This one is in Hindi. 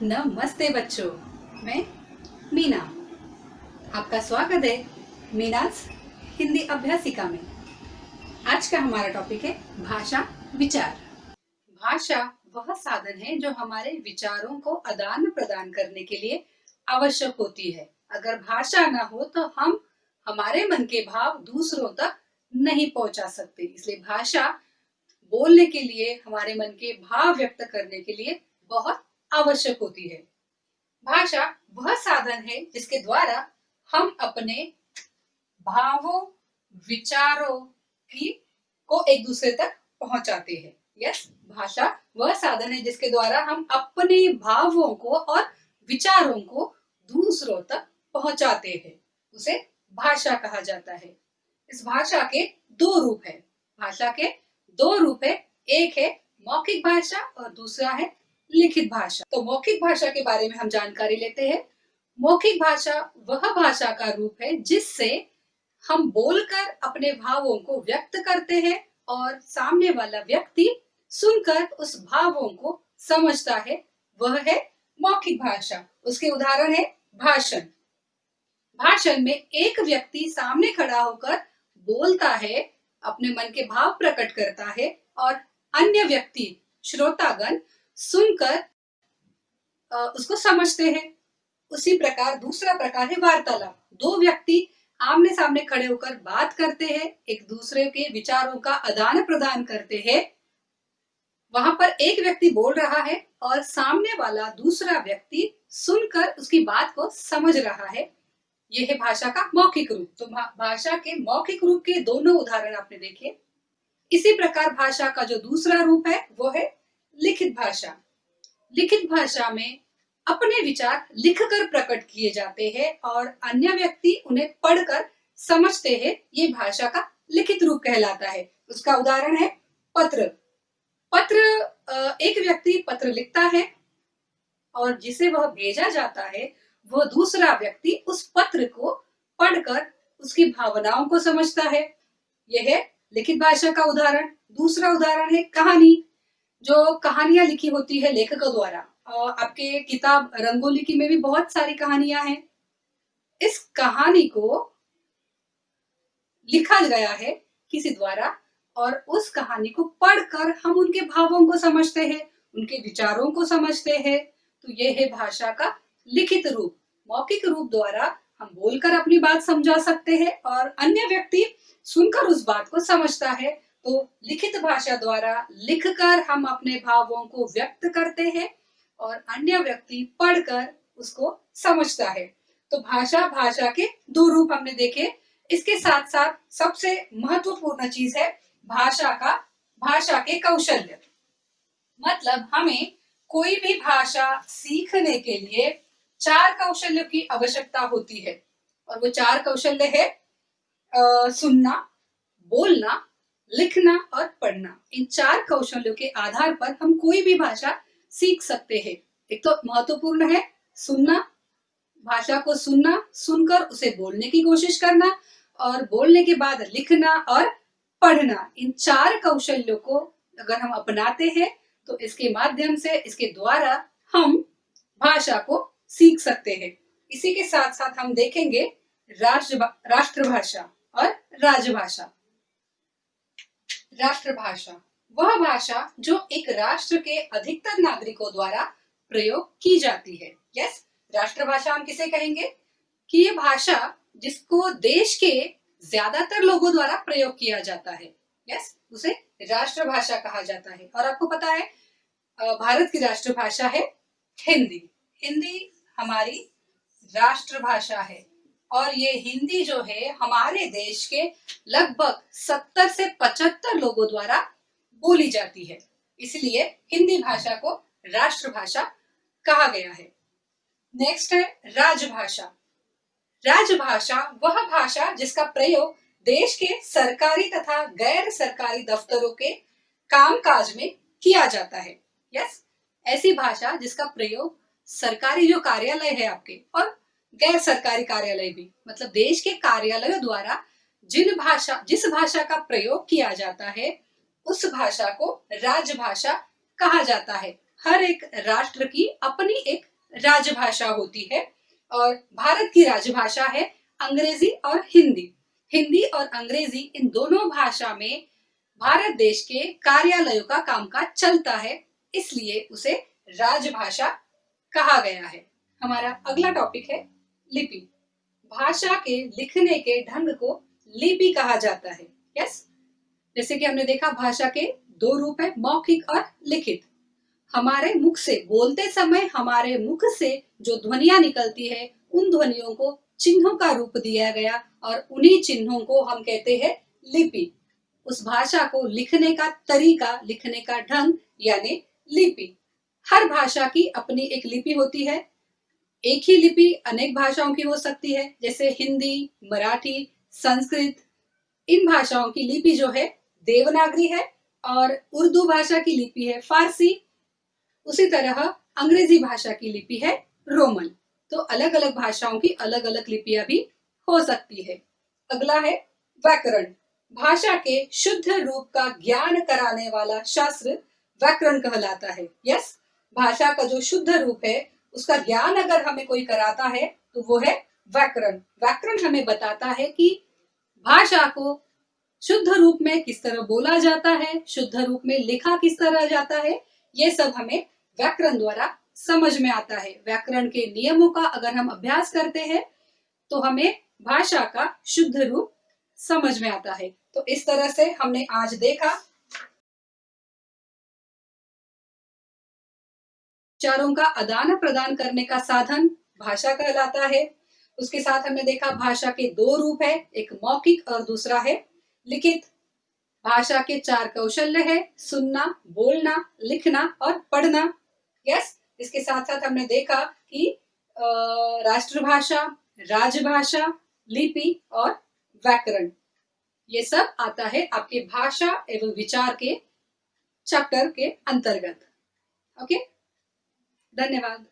नमस्ते बच्चों, मैं मीना। आपका स्वागत है मीनाज हिंदी अभ्यासिका में। आज का हमारा टॉपिक है भाषा विचार। भाषा वह साधन है जो हमारे विचारों को आदान प्रदान करने के लिए आवश्यक होती है। अगर भाषा ना हो तो हम हमारे मन के भाव दूसरों तक नहीं पहुंचा सकते। इसलिए भाषा बोलने के लिए, हमारे मन के भाव व्यक्त करने के लिए बहुत आवश्यक होती है। भाषा वह साधन है जिसके द्वारा हम अपने भावों, विचारों को एक दूसरे तक पहुंचाते हैं। यस, भाषा वह साधन है जिसके द्वारा हम अपने भावों को और विचारों को दूसरों तक पहुंचाते हैं। उसे भाषा कहा जाता है। इस भाषा के दो रूप है। भाषा के दो रूप है। एक है मौखिक भाषा और दूसरा है लिखित भाषा। तो मौखिक भाषा के बारे में हम जानकारी लेते हैं। मौखिक भाषा वह भाषा का रूप है जिससे हम बोलकर अपने भावों को व्यक्त करते हैं और सामने वाला व्यक्ति सुनकर उस भावों को समझता है। वह है मौखिक भाषा। उसके उदाहरण है भाषण। भाषण में एक व्यक्ति सामने खड़ा होकर बोलता है, अपने मन के भाव प्रकट करता है और अन्य व्यक्ति, श्रोतागण सुनकर उसको समझते हैं। उसी प्रकार दूसरा प्रकार है वार्तालाप। दो व्यक्ति आमने सामने खड़े होकर बात करते हैं, एक दूसरे के विचारों का आदान प्रदान करते हैं। वहां पर एक व्यक्ति बोल रहा है और सामने वाला दूसरा व्यक्ति सुनकर उसकी बात को समझ रहा है। यह है भाषा का मौखिक रूप। तो भाषा के मौखिक रूप के दोनों उदाहरण आपने देखे। इसी प्रकार भाषा का जो दूसरा रूप है वो है लिखित भाषा। लिखित भाषा में अपने विचार लिखकर प्रकट किए जाते हैं और अन्य व्यक्ति उन्हें पढ़कर समझते हैं। ये भाषा का लिखित रूप कहलाता है। उसका उदाहरण है पत्र। एक व्यक्ति पत्र लिखता है और जिसे वह भेजा जाता है वह दूसरा व्यक्ति उस पत्र को पढ़कर उसकी भावनाओं को समझता है। यह है लिखित भाषा का उदाहरण। दूसरा उदाहरण है कहानी। जो कहानियां लिखी होती है लेखकों द्वारा। आपके किताब रंगोली की में भी बहुत सारी कहानियां हैं। इस कहानी को लिखा गया है किसी द्वारा और उस कहानी को पढ़कर हम उनके भावों को समझते हैं, उनके विचारों को समझते हैं। तो यह है भाषा का लिखित रूप। मौखिक रूप द्वारा हम बोलकर अपनी बात समझा सकते हैं और अन्य व्यक्ति सुनकर उस बात को समझता है। तो लिखित भाषा द्वारा लिखकर हम अपने भावों को व्यक्त करते हैं और अन्य व्यक्ति पढ़कर उसको समझता है। तो भाषा के दो रूप हमने देखे। इसके साथ साथ सबसे महत्वपूर्ण चीज है भाषा के कौशल्य। मतलब हमें कोई भी भाषा सीखने के लिए 4 कौशल्यों की आवश्यकता होती है और वो 4 कौशल्य है सुनना, बोलना, लिखना और पढ़ना। इन 4 कौशल्यों के आधार पर हम कोई भी भाषा सीख सकते हैं। एक तो महत्वपूर्ण है सुनना, भाषा को सुनना, सुनकर उसे बोलने की कोशिश करना और बोलने के बाद लिखना और पढ़ना। इन 4 कौशल्यों को अगर हम अपनाते हैं तो इसके माध्यम से, इसके द्वारा हम भाषा को सीख सकते हैं। इसी के साथ साथ हम देखेंगे राष्ट्रभाषा और राजभाषा। राष्ट्रभाषा वह भाषा जो एक राष्ट्र के अधिकतर नागरिकों द्वारा प्रयोग की जाती है। यस, राष्ट्रभाषा हम किसे कहेंगे कि ये भाषा जिसको देश के ज्यादातर लोगों द्वारा प्रयोग किया जाता है। यस, उसे राष्ट्रभाषा कहा जाता है। और आपको पता है भारत की राष्ट्रभाषा है हिंदी। हिंदी हमारी राष्ट्रभाषा है और ये हिंदी जो है हमारे देश के लगभग 70 से 75 लोगों द्वारा बोली जाती है। इसलिए हिंदी भाषा को राष्ट्रभाषा कहा गया है। नेक्स्ट है राजभाषा। राजभाषा वह भाषा जिसका प्रयोग देश के सरकारी तथा गैर सरकारी दफ्तरों के कामकाज में किया जाता है। यस, ऐसी भाषा जिसका प्रयोग सरकारी जो कार्यालय है आपके और गैर सरकारी कार्यालय भी, मतलब देश के कार्यालयों द्वारा जिस भाषा का प्रयोग किया जाता है उस भाषा को राजभाषा कहा जाता है। हर एक राष्ट्र की अपनी एक राजभाषा होती है और भारत की राजभाषा है अंग्रेजी और हिंदी। हिंदी और अंग्रेजी इन दोनों भाषा में भारत देश के कार्यालयों का कामकाज चलता है, इसलिए उसे राजभाषा कहा गया है। हमारा अगला टॉपिक है लिपि। भाषा के लिखने के ढंग को लिपि कहा जाता है। यस, जैसे कि हमने देखा भाषा के दो रूप है, मौखिक और लिखित। हमारे मुख से बोलते समय हमारे मुख से जो ध्वनियां निकलती है उन ध्वनियों को चिन्हों का रूप दिया गया और उन्हीं चिन्हों को हम कहते हैं लिपि। उस भाषा को लिखने का तरीका, लिखने का ढंग यानी लिपि। हर भाषा की अपनी एक लिपि होती है। एक ही लिपि अनेक भाषाओं की हो सकती है, जैसे हिंदी, मराठी, संस्कृत। इन भाषाओं की लिपि जो है देवनागरी है और उर्दू भाषा की लिपि है फारसी। उसी तरह अंग्रेजी भाषा की लिपि है रोमन। तो अलग अलग भाषाओं की अलग अलग लिपियां भी हो सकती है। अगला है व्याकरण। भाषा के शुद्ध रूप का ज्ञान कराने वाला शास्त्र व्याकरण कहलाता है। यस, भाषा का जो शुद्ध रूप है उसका ज्ञान अगर हमें कोई कराता है तो वो है व्याकरण। व्याकरण हमें बताता है कि भाषा को शुद्ध रूप में किस तरह बोला जाता है, शुद्ध रूप में लिखा किस तरह जाता है, ये सब हमें व्याकरण द्वारा समझ में आता है। व्याकरण के नियमों का अगर हम अभ्यास करते हैं तो हमें भाषा का शुद्ध रूप समझ में आता है। तो इस तरह से हमने आज देखा विचारों का आदान प्रदान करने का साधन भाषा कहलाता है। उसके साथ हमने देखा भाषा के दो रूप है, एक मौखिक और दूसरा है लिखित। भाषा के चार कौशल्य है, सुनना, बोलना, लिखना और पढ़ना। यस, इसके साथ साथ हमने देखा कि राष्ट्रभाषा, राजभाषा, लिपि और व्याकरण, ये सब आता है आपके भाषा एवं विचार के चैप्टर के अंतर्गत। ओके, धन्यवाद।